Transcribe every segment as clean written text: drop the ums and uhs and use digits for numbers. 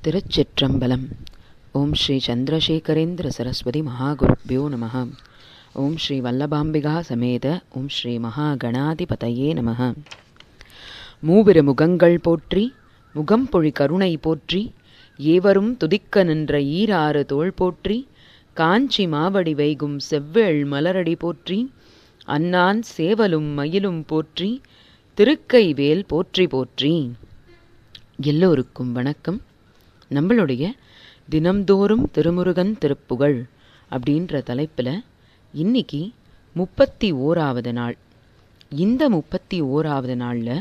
திருச்சிற்றம்பலம். ஓம் ஸ்ரீ சந்திரசேகரேந்திர சரஸ்வதி மகாகுருப்யோ நமः. ஓம் ஸ்ரீ வல்லபாம்பிகா சமேத ஓம் ஸ்ரீ மகாகணாதிபதயே நமः. மூவிரு முகங்கள் போற்றி முகம்பொழி கருணை போற்றி ஏவரும் துதிக்க நின்ற ஈராறு தோள் போற்றி காஞ்சி மாவடி வைகும் செவ்வேள் மலரடி போற்றி அன்னான் சேவலும் மயிலும் போற்றி திருக்கைவேல் போற்றி போற்றி. எல்லோருக்கும் வணக்கம். நம்மளுடைய தினம்தோறும் திருமுருகன் திருப்புகழ் அப்படின்ற தலைப்பில் இன்னைக்கு 31வது நாள். இந்த 31வது நாளில்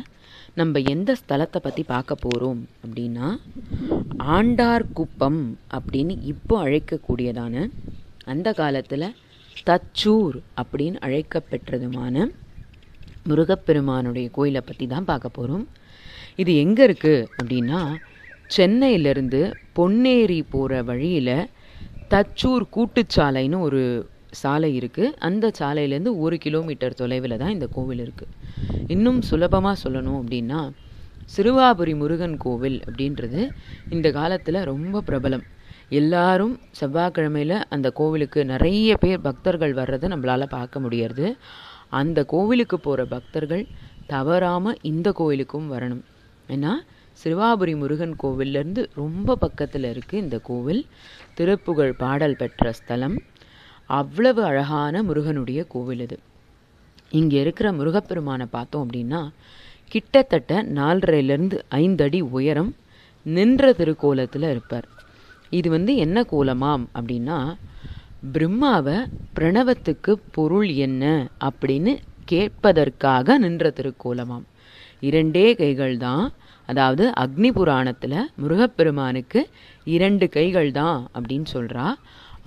நம்ம எந்த ஸ்தலத்தை பற்றி பார்க்க போகிறோம் அப்படின்னா, ஆண்டார்குப்பம் அப்படின்னு இப்போ அழைக்கக்கூடியதான, அந்த காலத்தில் தச்சூர் அப்படின்னு அழைக்கப்பெற்றதுமான முருகப்பெருமானுடைய கோயிலை பற்றி தான் பார்க்க போகிறோம். இது எங்கே இருக்குது அப்படின்னா, சென்னையிலேருந்து பொன்னேரி போகிற வழியில் தச்சூர் கூட்டுச்சாலைன்னு ஒரு சாலை இருக்குது. அந்த சாலையிலேருந்து 1 கிலோமீட்டர் தொலைவில் தான் இந்த கோவில் இருக்குது. இன்னும் சுலபமாக சொல்லணும் அப்படின்னா, சிறுவாபுரி முருகன் கோவில் அப்படின்றது இந்த காலத்தில் ரொம்ப பிரபலம். எல்லாரும் செவ்வாய்க்கிழமையில் அந்த கோவிலுக்கு நிறைய பேர் பக்தர்கள் வர்றதை நம்மளால் பார்க்க முடியாது. அந்த கோவிலுக்கு போகிற பக்தர்கள் தவறாமல் இந்த கோவிலுக்கும் வரணும். ஏன்னா சிறுவாபுரி முருகன் கோவிலேருந்து ரொம்ப பக்கத்தில் இருக்குது இந்த கோவில். திருப்புகழ் பாடல் பெற்ற ஸ்தலம். அவ்வளவு அழகான முருகனுடைய கோவில் இது. இங்கே இருக்கிற முருகப்பெருமானை பார்த்தோம் அப்படின்னா, கிட்டத்தட்ட 4.5 5 அடி உயரம், நின்ற திருக்கோலத்தில் இருப்பார். இது என்ன கோலமாம் அப்படின்னா, பிரம்மாவை பிரணவத்துக்கு பொருள் என்ன அப்படின்னு கேட்பதற்காக நின்ற திருக்கோலமாம். 2 கைகள் தான். அதாவது அக்னி புராணத்தில் முருகப்பெருமானுக்கு 2 கைகள் தான் அப்படின்னு சொல்கிறா.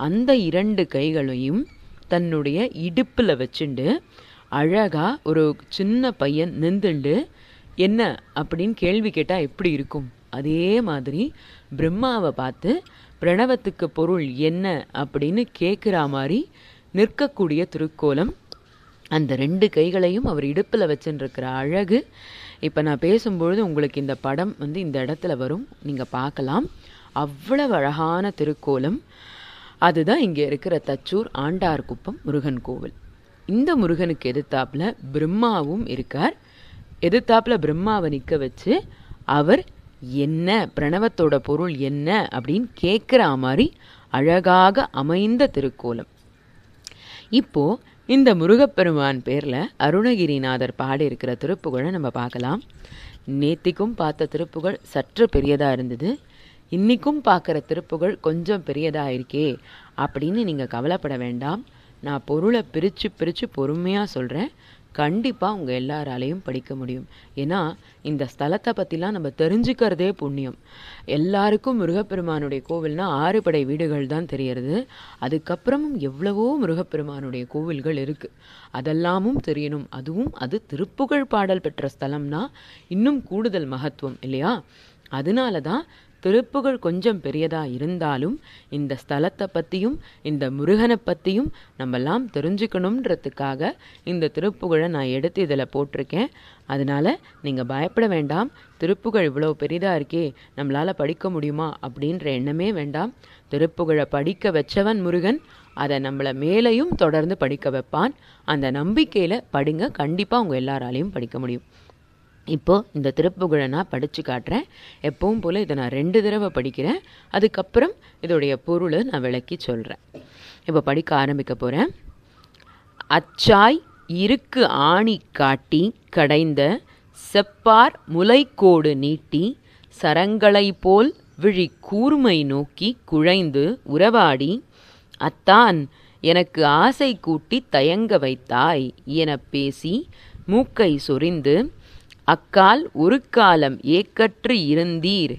அந்த 2 கைகளையும் தன்னுடைய இடுப்பில் வச்சுண்டு அழகாக ஒரு சின்ன பையன் நின்றுண்டு என்ன அப்படின்னு கேள்வி கேட்டால் எப்படி இருக்கும், அதே மாதிரி பிரம்மாவை பார்த்து பிரணவத்துக்கு பொருள் என்ன அப்படின்னு கேட்குற மாதிரி நிற்கக்கூடிய திருக்கோலம். அந்த 2 கைகளையும் அவர் இடுப்பில் வச்சுருக்கிற அழகு இப்போ நான் பேசும்பொழுது உங்களுக்கு இந்த படம் இந்த இடத்துல வரும், நீங்கள் பார்க்கலாம். அவ்வளவு அழகான திருக்கோலம். அதுதான் இங்கே இருக்கிற தச்சூர் ஆண்டார்குப்பம் முருகன் கோவில். இந்த முருகனுக்கு எதிர்த்தாப்புல பிரம்மாவும் இருக்கார். எதிர்த்தாப்புல பிரம்மாவை நிற்க வச்சு அவர் என்ன, பிரணவத்தோட பொருள் என்ன அப்படின்னு கேட்குற மாதிரி அழகாக அமைந்த திருக்கோலம். இப்போ இந்த முருகப்பெருமான் பேரில் அருணகிரிநாதர் பாடி இருக்கிற திருப்புகழை நம்ம பார்க்கலாம். நேத்திக்கும் பார்த்த திருப்புகழ் சற்று பெரியதாக இருந்தது. இன்றைக்கும் பார்க்குற திருப்புகழ் கொஞ்சம் பெரியதாக இருக்கே அப்படின்னு நீங்கள் கவலைப்பட வேண்டாம். நான் பொருளை பிரித்து பொறுமையாக சொல்கிறேன். கண்டிப்பாக உங்கள் எல்லாராலையும் படிக்க முடியும். ஏன்னா இந்த ஸ்தலத்தை பற்றிலாம் நம்ம தெரிஞ்சுக்கிறதே புண்ணியம். எல்லாருக்கும் முருகப்பெருமானுடைய கோவில்னா 6 படை வீடுகள் தான் தெரியறது. அதுக்கப்புறமும் எவ்வளவோ முருகப்பெருமானுடைய கோவில்கள் இருக்குது, அதெல்லாமும் தெரியணும். அதுவும் அது திருப்புகழ் பாடல் பெற்ற ஸ்தலம்னா இன்னும் கூடுதல் மகத்துவம் இல்லையா? அதனால தான் திருப்புகழ் கொஞ்சம் பெரியதாக இருந்தாலும் இந்த ஸ்தலத்தை பற்றியும் இந்த முருகனை பற்றியும் நம்மெல்லாம் தெரிஞ்சுக்கணுன்றதுக்காக இந்த திருப்புகழை நான் எடுத்து இதில் போட்டிருக்கேன். அதனால் நீங்கள் பயப்பட வேண்டாம். திருப்புகழ் இவ்வளோ பெரிதாக இருக்கே, நம்மளால் படிக்க முடியுமா அப்படின்ற எண்ணமே வேண்டாம். திருப்புகழை படிக்க வச்சவன் முருகன், அதை நம்மளை மேலையும் தொடர்ந்து படிக்க வைப்பான். அந்த நம்பிக்கையில் படிங்க, கண்டிப்பாக உங்கள் எல்லாராலையும் படிக்க முடியும். இப்போது இந்த திருப்புகழை நான் படித்து காட்டுறேன். எப்பவும் போல் இதை நான் 2 தடவை படிக்கிறேன். அதுக்கப்புறம் இதோடைய பொருளை நான் விளக்கி சொல்கிறேன். இப்போ படிக்க ஆரம்பிக்க போகிறேன். அச்சாய் இருக்கு ஆணி காட்டி கடைந்த செப்பார் முலைக்கோடு நீட்டி சரங்களை போல் விழி கூர்மை நோக்கி குழைந்து உறவாடி அத்தான் எனக்கு ஆசை கூட்டி தயங்க வைத்தாய் என பேசி மூக்கை சொரிந்து அக்கால் ஒரு காலம் ஏக்கற்று இருந்தீர்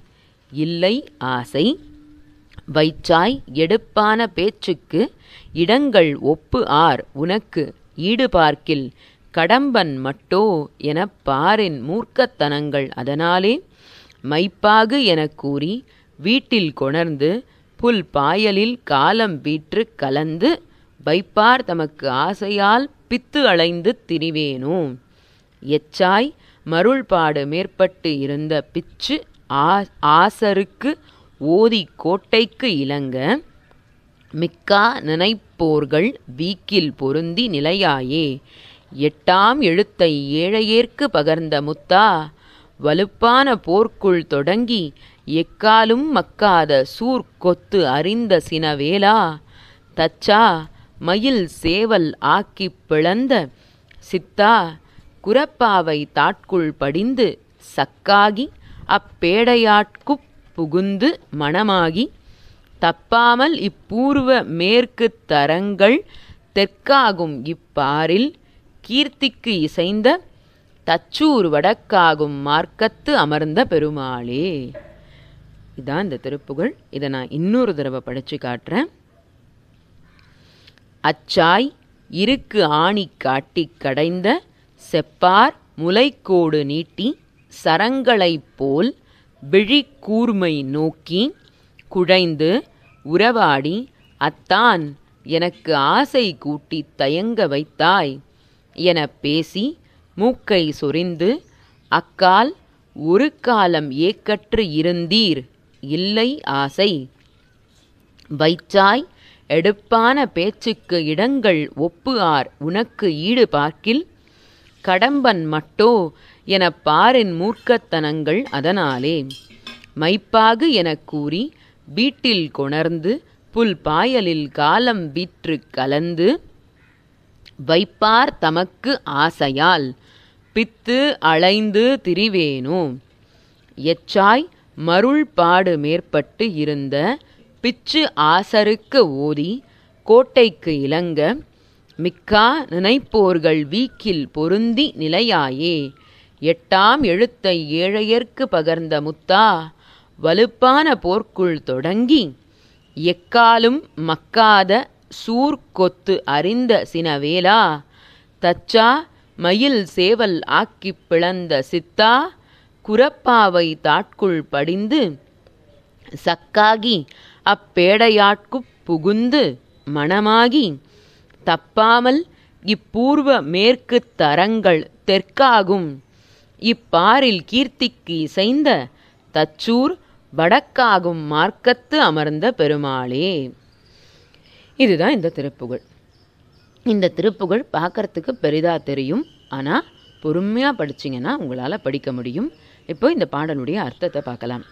இல்லை ஆசை வைச்சாய் எடுப்பான பேச்சுக்கு இடங்கள் ஒப்பு ஆர் உனக்கு ஈடு பார்க்கில் கடம்பன் மட்டோ எனப் பாரின் மூர்க்கத்தனங்கள் அதனாலே மைப்பாகு எனக் கூறி வீட்டில் கொணர்ந்து புல் பாயலில் காலம் வீற்று கலந்து வைப்பார் தமக்கு ஆசையால் பித்து அலைந்து திரிவேனோ எச்சாய் மருள்பாடு மேற்பட்டு இருந்த பிச்சு ஆசருக்கு ஓதி கோட்டைக்கு இலங்க மிக்கா நினைப்போர்கள் வீக்கில் பொருந்தி நிலையாயே. எட்டாம் எழுத்தை ஏழையேற்கு பகர்ந்த முத்தா, வலுப்பான போர்க்குள் தொடங்கி எக்காலும் மக்காத சூர்கொத்து அறிந்த சினவேலா, தச்சா மயில் சேவல் ஆக்கிப் பிளந்த சித்தா, குரப்பாவை தாட்குள் படிந்து சக்காகி அப்பேடையாட்குப் புகுந்து மணமாகி, தப்பாமல் இப்பூர்வ மேற்குத் தரங்கள் தெற்காகும் இப்பாரில் கீர்த்திக்கு இசைந்த தச்சூர் வடக்காகும் மார்க்கத்து அமர்ந்த பெருமாளே. இதான் இந்த திருப்புகழ். இதை நான் இன்னொரு தடவை படித்து காட்டுறேன். அச்சாய் இருக்கு ஆணி காட்டி கடைந்த செப்பார் முலைக்கோடு நீட்டி சரங்களைப் போல் விழி கூர்மை நோக்கி குழைந்து உறவாடி, அத்தான் எனக்கு ஆசை கூட்டி தயங்க வைத்தாய் எனப் பேசி மூக்கை சொரிந்து, அக்கால் ஒரு காலம் ஏக்கற்று இருந்தீர் இல்லை ஆசை வைச்சாய், எடுப்பான பேச்சுக்கு இடங்கள் ஒப்பு ஆர் உனக்கு ஈடு பார்க்கில், கடம்பன் மட்டோ எனப் பாரின் மூர்க்கத்தனங்கள் அதனாலே, மைப்பாகு எனக் கூறி வீட்டில் கொணர்ந்து புல் பாயலில் காலம் விற்று கலந்து, வைப்பார் தமக்கு ஆசையால் பித்து அலைந்து திரிவேனோ, எச்சாய் மருள்பாடு மேற்பட்டு இருந்த பிச்சு ஆசருக்கு ஓதி கோட்டைக்கு இலங்க மிக்கா நினைப்போர்கள் வீக்கில் பொருந்தி நிலையாயே. எட்டாம் எழுத்தை ஏழையர்க்கு பகர்ந்த முத்தா, வலுப்பான போர்க்குள் தொடங்கி எக்காலும் மக்காத சூர்கொத்து அறிந்த சினவேலா, தச்சா மயில் சேவல் ஆக்கிப் பிளந்த சித்தா, குரப்பாவை தாட்குள் படிந்து சக்காகி அப்பேடையாட்குப் புகுந்து மணமாகி, தப்பாமல் இப்பூர்வ மேற்குத் தரங்கள் தெற்காகும் இப்பாரில் கீர்த்திக்கு இசைந்த தச்சூர் வடக்காகும் மார்க்கத்து அமர்ந்த பெருமாளே. இதுதான் இந்த திருப்புகழ். இந்த திருப்புகழ் பார்க்கறதுக்கு பெரிதாக தெரியும், ஆனால் பொறுமையாக படிச்சிங்கன்னா உங்களால் படிக்க முடியும். இப்போ இந்த பாடலுடைய அர்த்தத்தை பார்க்கலாம்.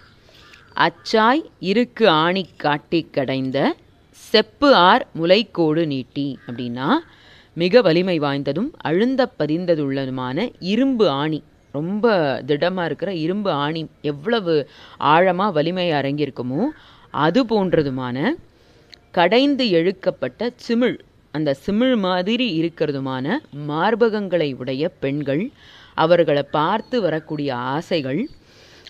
அச்சாய் இருக்கு ஆணி காட்டி கடைந்த செப்பு ஆர் முலைக்கோடு நீட்டி அப்படின்னா, மிக வலிமை வாய்ந்ததும் அழுந்த பதிந்ததுள்ளதுமான இரும்பு ஆணி, ரொம்ப திடமாக இருக்கிற இரும்பு ஆணி எவ்வளவு ஆழமாக வலிமை அரங்கியிருக்குமோ அது போன்றதுமான கடைந்து எழுக்கப்பட்ட சிமிழ், அந்த சிமிழ் மாதிரி இருக்கிறதுமான மார்பகங்களை உடைய பெண்கள், அவர்களை பார்த்து வரக்கூடிய ஆசைகள்,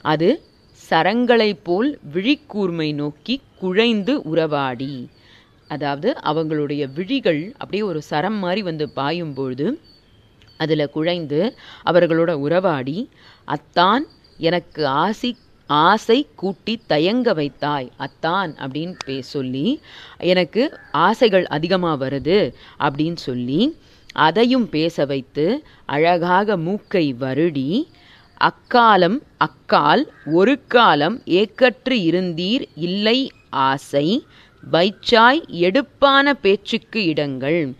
அது சரங்களை போல் விழிக்கூர்மை நோக்கி குழைந்து உறவாடி, அதாவது அவங்களுடைய விழிகள் அப்படியே ஒரு சரம் மாதிரி வந்து பாயும்பொழுது அதில் குழைந்து அவர்களோட உறவாடி, அத்தான் எனக்கு ஆசை கூட்டி தயங்க வைத்தாய், அத்தான் அப்படின்னு சொல்லி எனக்கு ஆசைகள் அதிகமாக வருது அப்படின்னு சொல்லி அதையும் பேச வைத்து அழகாக மூக்கை வருடி, அக்கால் ஒரு காலம் ஏக்கற்று இருந்தீர் இல்லை ஆசை வைச்சாய் எடுப்பான பேச்சுக்கு இடங்கள்.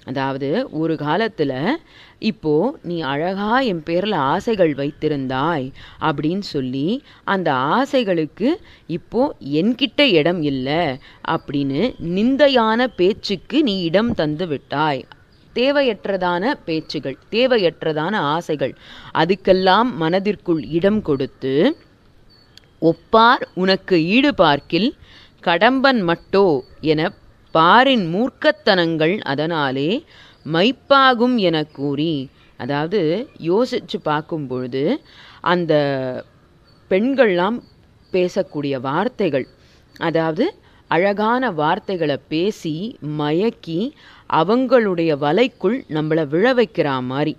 அதாவது ஒரு காலத்தில் இப்போ நீ அழகா என் பேரில் ஆசைகள் வைத்திருந்தாய் அப்படின்னு சொல்லி அந்த ஆசைகளுக்கு இப்போ என்கிட்ட இடம் இல்லை அப்படின்னு நிந்தையான பேச்சுக்கு நீ இடம் தந்து விட்டாய். தேவையற்றதான பேச்சுகள், தேவையற்றதான ஆசைகள், அதுக்கெல்லாம் மனதிற்குள் இடம் கொடுத்து, ஒப்பார் உனக்கு ஈடு பார்க்கில் கடம்பன் மட்டோ என பாரின் மூர்க்கத்தனங்கள் அதனாலே மைப்பாகும் என கூறி, அதாவது யோசிச்சு பார்க்கும் பொழுது அந்த பெண்கள்லாம் பேசக்கூடிய வார்த்தைகள், அதாவது அழகான வார்த்தைகளை பேசி மயக்கி அவங்களுடைய வலைக்குள் நம்மளை விழ வைக்கிற மாதிரி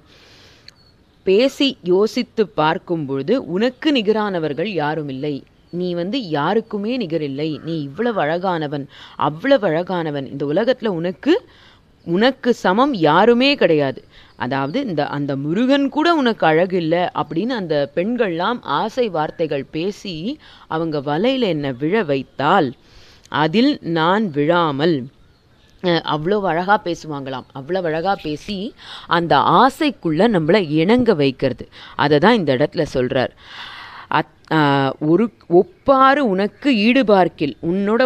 பேசி யோசித்து பார்க்கும் பொழுது உனக்கு நிகரானவர்கள் யாரும் இல்லை, நீ யாருக்குமே நிகரில்லை, நீ இவ்வளவு அழகானவன், அவ்வளவு அழகானவன், இந்த உலகத்தில் உனக்கு உனக்கு சமம் யாருமே கிடையாது. அதாவது அந்த முருகன் கூட உனக்கு அழகு இல்லை அப்படின்னு அந்த பெண்கள்லாம் ஆசை வார்த்தைகள் பேசி அவங்க வலையில் என்னை விழ வைத்தால் அதில் நான் விழாமல் அவ்வளோ அழகாக பேசுவாங்களாம். அவ்வளோ அழகாக பேசி அந்த ஆசைக்குள்ளே நம்மளை இணங்க வைக்கிறது. அதை தான் இந்த இடத்துல சொல்கிறார். ஒரு ஒப்பாறு உனக்கு ஈடுபார்க்கில், உன்னோட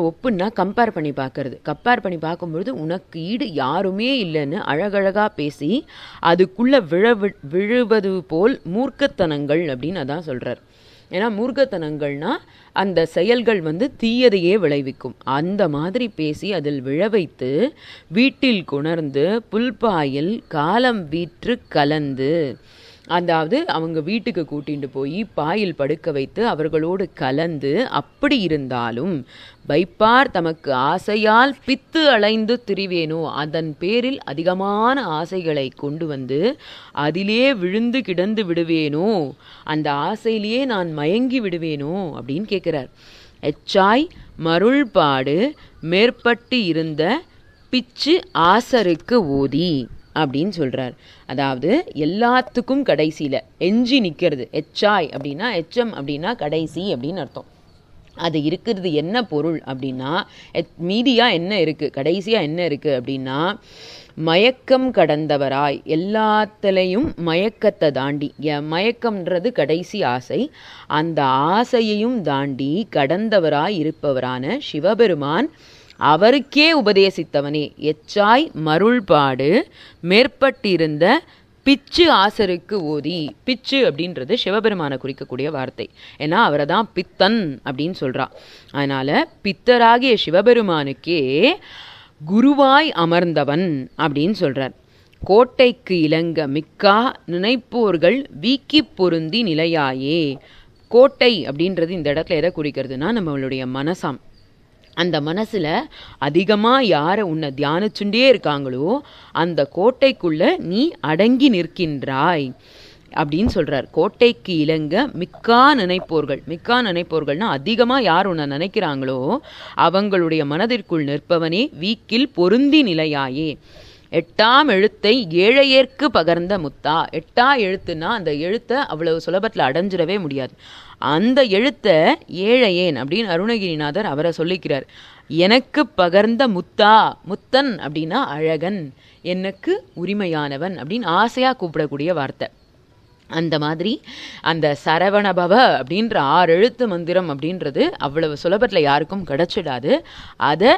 ஒப்புன்னா கம்பேர் பண்ணி பார்க்கறது. கம்பேர் பண்ணி பார்க்கும்பொழுது உனக்கு ஈடு யாருமே இல்லைன்னு அழகழகாக பேசி அதுக்குள்ளே விழுவது போல் மூர்க்கத்தனங்கள் அப்படின்னு அதான் சொல்கிறார். ஏன்னா மூர்க்கத்தனங்கள்னா அந்த செயல்கள் தீயதையே விளைவிக்கும். அந்த மாதிரி பேசி அதில் விழ வைத்து வீட்டில் கொணர்ந்து புல்பாயில் காலம் வீற்று கலந்து, அதாவது அவங்க வீட்டுக்கு கூட்டிட்டு போய் பாயில் படுக்க வைத்து அவர்களோடு கலந்து, அப்படி இருந்தாலும் வைப்பார் தமக்கு ஆசையால் பித்து அலைந்து திரிவேனோ, அதன் பேரில் அதிகமான ஆசைகளை கொண்டு வந்து அதிலே விழுந்து கிடந்து விடுவேனோ, அந்த ஆசையிலேயே நான் மயங்கி விடுவேனோ அப்படின்னு கேட்குறார். எச்சாய் மருள்பாடு மேற்பட்டு இருந்த பிச்சு ஆசருக்கு ஓதி அப்படின்னு சொல்கிறார். அதாவது எல்லாத்துக்கும் கடைசியில் எஞ்சி நிற்கிறது. எச்சாய் அப்படின்னா, எச்சம் அப்படின்னா கடைசி அப்படின்னு அர்த்தம். அது இருக்கிறது என்ன பொருள் அப்படின்னா, மீதியாக என்ன இருக்குது, கடைசியாக என்ன இருக்குது அப்படின்னா, மயக்கம் கடந்தவராய், எல்லாத்துலேயும் மயக்கத்தை தாண்டி, மயக்கம்ன்றது கடைசி ஆசை, அந்த ஆசையையும் தாண்டி கடந்தவராய் இருப்பவரான சிவபெருமான் அவருக்கே உபதேசித்தவனே. எச்சாய் மருள்பாடு மேற்பட்டிருந்த பிச்சு ஆசருக்கு ஓதி. பிச்சு அப்படின்றது சிவபெருமானை குறிக்கக்கூடிய வார்த்தை. ஏன்னா அவரை தான் பித்தன் அப்படின்னு சொல்றா. அதனால பித்தராகிய சிவபெருமானுக்கே குருவாய் அமர்ந்தவன் அப்படின்னு சொல்றார். கோட்டைக்கு இலங்க மிக்கா நினைப்போர்கள் வீக்கி பொருந்தி நிலையாயே. கோட்டை அப்படின்றது இந்த இடத்துல எதை குறிக்கிறதுனா நம்மளுடைய மனசாம். அந்த மனசில் அதிகமாக யாரை உன்னை தியானிச்சுட்டே இருக்காங்களோ அந்த கோட்டைக்குள்ள நீ அடங்கி நிற்கின்றாய் அப்படின்னு சொல்கிறார். கோட்டைக்கு இலங்க மிக்கா நினைப்போர்கள்னா அதிகமாக யார் உன்னை நினைக்கிறாங்களோ அவங்களுடைய மனதிற்குள் நிற்பவனே வீக்கில் பொருந்தி நிலையாயே. எட்டாம் எழுத்தை ஏழையேற்கு பகர்ந்த முத்தா. எட்டா எழுத்துனா அந்த எழுத்தை அவ்வளவு சுலபத்தில் அடைஞ்சிடவே முடியாது. அந்த எழுத்தை ஏழையேன் அப்படின்னு அருணகிரிநாதர் அவரை சொல்லிக்கிறார். எனக்கு பகர்ந்த முத்தா, முத்தன் அப்படின்னா அழகன், எனக்கு உரிமையானவன் அப்படின்னு ஆசையாக கூப்பிடக்கூடிய வார்த்தை. அந்த மாதிரி அந்த சரவணபவ அப்படின்ற 6 எழுத்து மந்திரம் அப்படின்றது அவ்வளவு சுலபத்தில் யாருக்கும் கிடைச்சிடாது. அதை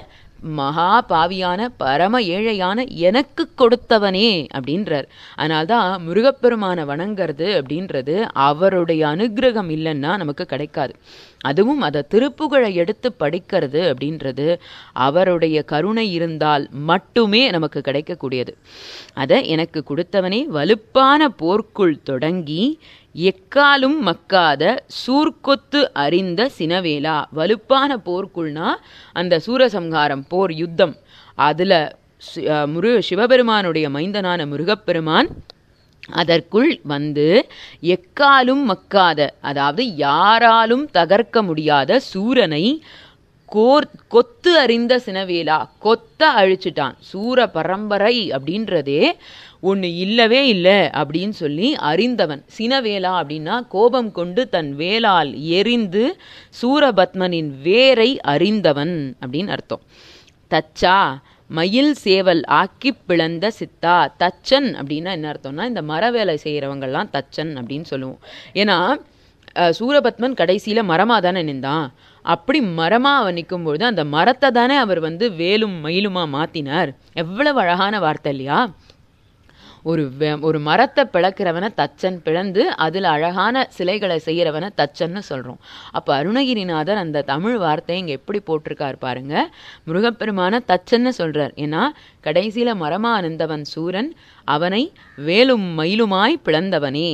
மகா பாவியான பரம ஏழையான எனக்கு கொடுத்தவனே அப்படின்றார். அதனால்தான் முருகப்பெருமான வணங்கிறது அப்படின்றது அவருடைய அனுகிரகம் இல்லைன்னா நமக்கு கிடைக்காது. அதுவும் அதை திருப்புகழை எடுத்து படிக்கிறது அப்படின்றது அவருடைய கருணை இருந்தால் மட்டுமே நமக்கு கிடைக்கக்கூடியது. அதை எனக்கு கொடுத்தவனே வலுப்பான போர்க்குள் தொடங்கி எக்காலும் மக்காத சூர்கொத்து அறிந்த சினவேலா. வலுப்பான போர்க்குள்னா அந்த சூரசம்ஹாரம் போர் யுத்தம், அதில் சிவபெருமானுடைய மைந்தனான முருகப்பெருமான் அதற்குள் வந்து எக்காலும் மக்காத, அதாவது யாராலும் தகர்க்க முடியாத சூரனை கொத்து அறிந்த சினவேலா, கொத்த அழிச்சிட்டான். சூர பரம்பரை அப்படின்றதே ஒன்று இல்லவே இல்லை அப்படின்னு சொல்லி அறிந்தவன். சினவேலா அப்படின்னா கோபம் கொண்டு தன் வேலால் எரிந்து சூரபத்மனின் வேரை அறிந்தவன் அப்படின்னு அர்த்தம். தச்சா மயில் சேவல் ஆக்கி பிளந்த சித்தா. தச்சன் அப்படின்னா என்ன அர்த்தம்னா இந்த மர வேலை செய்கிறவங்கெல்லாம் தச்சன் அப்படின்னு சொல்லுவோம். ஏன்னா சூரபத்மன் கடைசியில் மரமாக தானே நின்றான். அப்படி மரமாக அவன் நிற்கும்பொழுது அந்த மரத்தை தானே அவர் வேலும் மயிலுமா மாற்றினார். எவ்வளவு அழகான வார்த்தை இல்லையா? ஒரு மரத்தை பிளக்கிறவனை தச்சன், பிளந்து அதில் அழகான சிலைகளை செய்கிறவனை தச்சன்னு சொல்கிறோம். அப்போ அருணகிரிநாதர் அந்த தமிழ் வார்த்தையை இங்கே எப்படி போட்டிருக்கார் பாருங்க. முருகப்பெருமான தச்சன்னு சொல்கிறார். ஏன்னா கடைசியில் மரமாக நின்றவன் சூரன், அவனை வேலும் மயிலுமாய் பிளந்தவனே.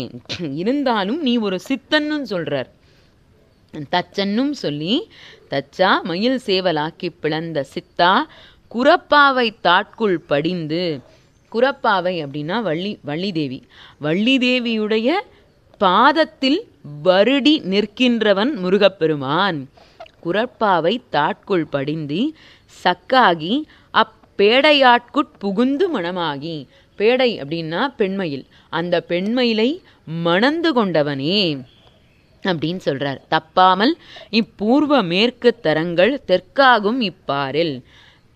இருந்தாலும் நீ ஒரு சித்தன்னு சொல்கிறார். தச்சன்னும் சொல்லி தச்சா மயில் சேவலாக்கி பிளந்த சித்தா குரப்பாவை தாட்குள் படிந்து. குரப்பாவை அப்படின்னா வள்ளிதேவி. வள்ளிதேவியுடைய பாதத்தில் வருடி நிற்கின்றவன் முருகப்பெருமான். குரப்பாவை தாட்குள் படிந்து சக்காகி பேடையாட்குட் புகுந்து மணமாகி, பேடை அப்படின்னா பெண்மயில், அந்த பெண்மயிலை மணந்து கொண்டவனே அப்படின்னு சொல்றார். தப்பாமல் இப்பூர்வ மேற்கு தரங்கள் தெற்காகும் இப்பாரில்.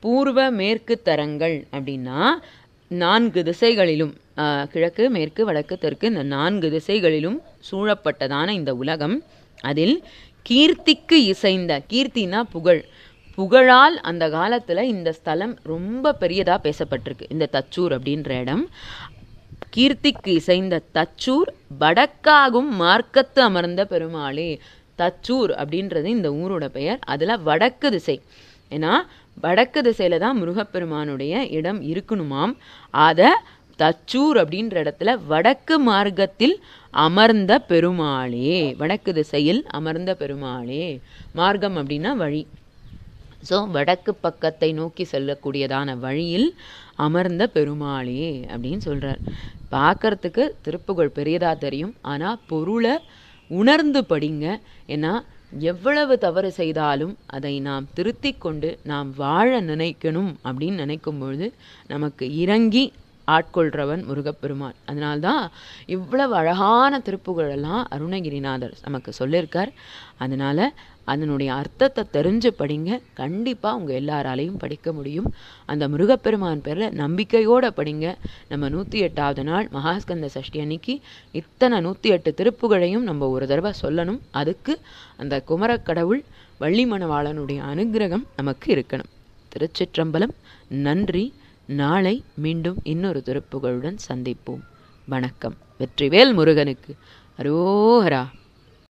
பூர்வ மேற்கு தரங்கள் அப்படின்னா 4 திசைகளிலும், கிழக்கு மேற்கு வடக்கு தெற்கு, இந்த 4 திசைகளிலும் சூழப்பட்டதான இந்த உலகம், அதில் கீர்த்திக்கு இசைந்த, கீர்த்தினா புகழ், புகழால் அந்த காலத்துல இந்த ஸ்தலம் ரொம்ப பெரியதா பேசப்பட்டிருக்கு. இந்த தச்சூர் அப்படின்ற இடம் கீர்த்திக்கு இசைந்த தச்சூர் வடக்காகும் மார்க்கத்து அமர்ந்த பெருமாளே. தச்சூர் அப்படின்றது இந்த ஊரோட பெயர். அதுல வடக்கு திசை, ஏன்னா வடக்கு திசையில தான் முருகப்பெருமானுடைய இடம் இருக்கணுமாம். அத தச்சூர் அப்படின்ற இடத்துல வடக்கு மார்க்கத்தில் அமர்ந்த பெருமாளே, வடக்கு திசையில் அமர்ந்த பெருமாளே. மார்க்கம் அப்படின்னா வழி. ஸோ வடக்கு பக்கத்தை நோக்கி செல்லக்கூடியதான வழியில் அமர்ந்த பெருமாளே அப்படின்னு சொல்றார். பார்க்கறதுக்கு திருப்புகழ் பெரியதா தெரியும், ஆனா பொருளை உணர்ந்து படிங்க. ஏன்னா எவ்வளவு தவறு செய்தாலும் அதை நாம் திருத்தி கொண்டு நாம் வாழ நினைக்கணும் அப்படின்னு நினைக்கும் பொழுது நமக்கு இறங்கி ஆட்கொள்றவன் முருகப்பெருமான். அதனால்தான் இவ்வளவு அழகான திருப்புகழெல்லாம் அருணகிரிநாதர் நமக்கு சொல்லியிருக்கார். அதனால அதனுடைய அர்த்தத்தை தெரிஞ்சு படிங்க. கண்டிப்பா உங்க எல்லாராலையும் படிக்க முடியும். அந்த முருகப்பெருமான் பேர்ல நம்பிக்கையோட படிங்க. நம்ம 108வது நாள் மகாஸ்கந்த சஷ்டி அன்னைக்கு இத்தனை 108 திருப்புகழையும் நம்ம ஒரு தடவை சொல்லணும். அதுக்கு அந்த குமரக்கடவுள் வள்ளி மணவாளனுடைய அனுகிரகம் நமக்கு இருக்கணும். திருச்சிற்றம்பலம். நன்றி. நாளை மீண்டும் இன்னொரு திருப்புகழுடன் சந்திப்போம். வணக்கம். வெற்றிவேல் முருகனுக்கு அரோகரா.